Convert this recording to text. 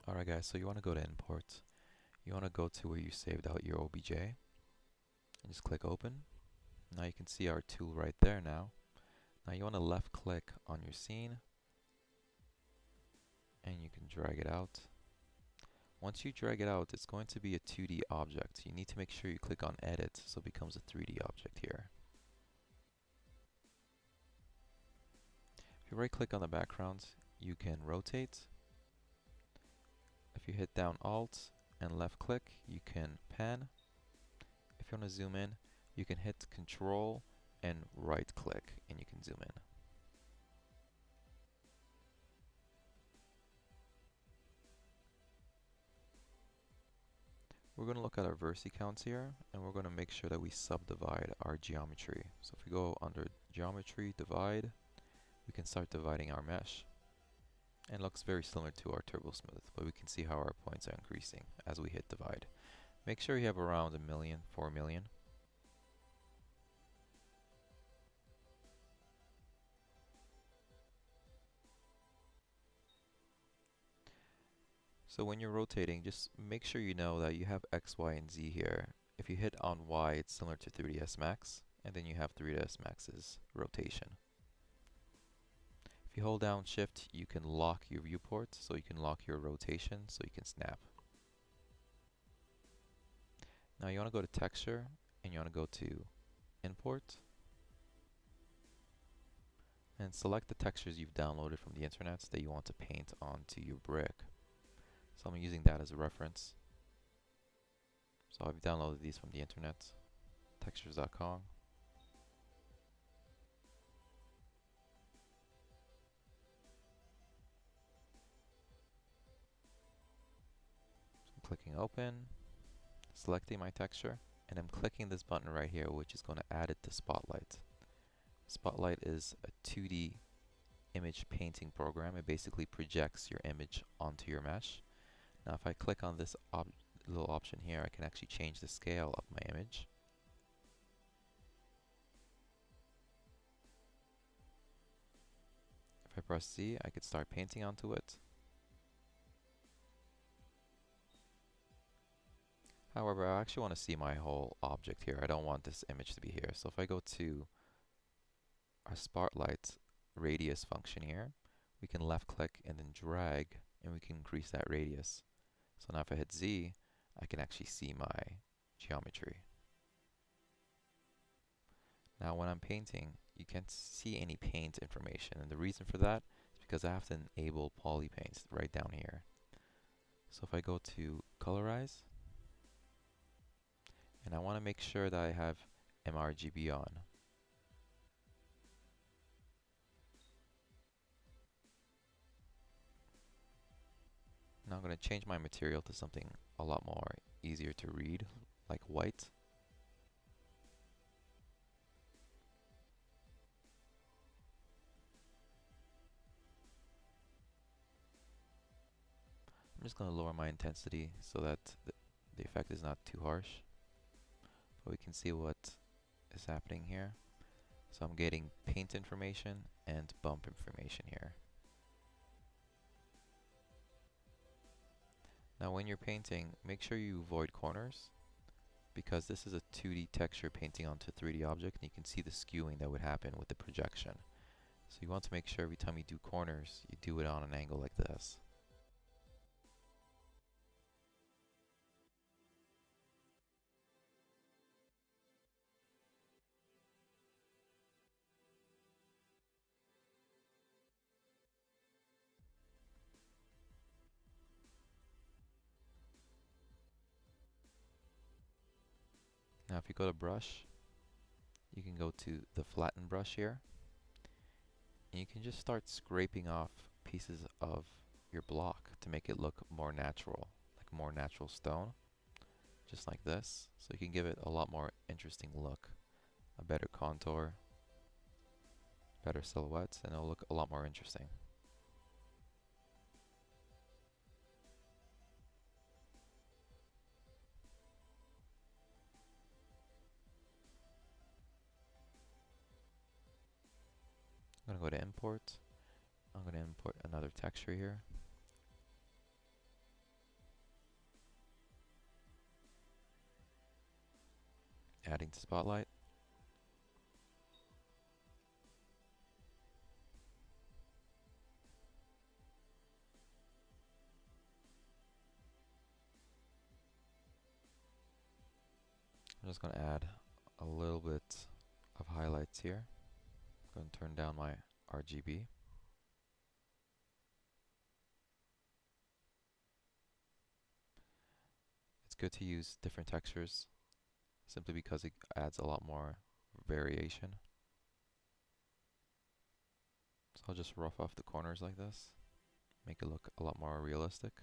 Alright guys, so you want to go to import. You want to go to where you saved out your OBJ and just click open. Now you can see our tool right there now. Now you want to left click on your scene and you can drag it out. Once you drag it out, it's going to be a 2D object. You need to make sure you click on edit so it becomes a 3D object here. If you right click on the background, you can rotate. If you hit down Alt and left click, you can pan. If you want to zoom in, you can hit Control and right click and you can zoom in. We're going to look at our versi counts here and we're going to make sure that we subdivide our geometry. So if we go under Geometry, Divide, we can start dividing our mesh. And it looks very similar to our Turbo Smooth, but we can see how our points are increasing as we hit divide. Make sure you have around 1 million, 4 million. So when you're rotating, just make sure you know that you have X, Y, and Z here. If you hit on Y, it's similar to 3ds Max, and then you have 3ds Max's rotation. If you hold down Shift, you can lock your viewport, so you can lock your rotation, so you can snap. Now you want to go to Texture, and you want to go to Import, and select the textures you've downloaded from the internet that you want to paint onto your brick. So I'm using that as a reference. So I've downloaded these from the internet, textures.com. Clicking open, selecting my texture, and I'm clicking this button right here, which is going to add it to Spotlight. Spotlight is a 2D image painting program. It basically projects your image onto your mesh. Now if I click on this little option here, I can actually change the scale of my image. If I press Z, I could start painting onto it. However, I actually want to see my whole object here. I don't want this image to be here. So if I go to our Spotlight radius function here, we can left click and then drag and we can increase that radius. So now if I hit Z, I can actually see my geometry. Now when I'm painting, you can't see any paint information, and the reason for that is because I have to enable Polypaint right down here. So if I go to Colorize, and I want to make sure that I have mRGB on. Now I'm going to change my material to something a lot more easier to read, like white. I'm just going to lower my intensity so that the effect is not too harsh. But we can see what is happening here. So I'm getting paint information and bump information here. Now when you're painting, make sure you avoid corners, because this is a 2D texture painting onto a 3D object, and you can see the skewing that would happen with the projection. So you want to make sure every time you do corners, you do it on an angle like this. Now if you go to brush, you can go to the flatten brush here, and you can just start scraping off pieces of your block to make it look more natural, like more natural stone, just like this. So you can give it a lot more interesting look, a better contour, better silhouettes, and it'll look a lot more interesting. I'm going to go to import. I'm going to import another texture here. adding to spotlight. I'm just going to add a little bit of highlights here. I'm going to turn down my RGB. It's good to use different textures simply because it adds a lot more variation. So I'll just rough off the corners like this, make it look a lot more realistic.